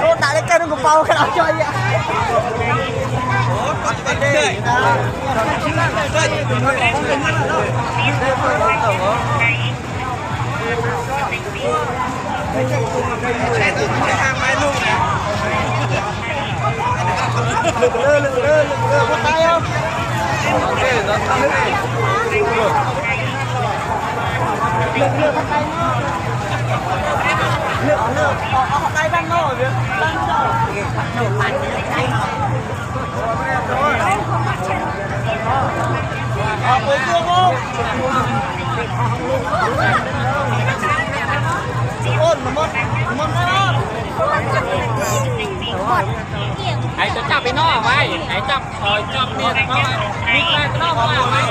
Rốt đại lên cây nó cũng bao cái nào chơi vậy? Lực có tay không? Lực có tay nó. Lực ở tay đang nổi việc. Đang nổi. Cuối cùng không? Ôn một đó. Hãyจับไปนอกไว้ไอ้จับคอยจับเนี่ยเพราะว่ามีแรงก็นอกไว้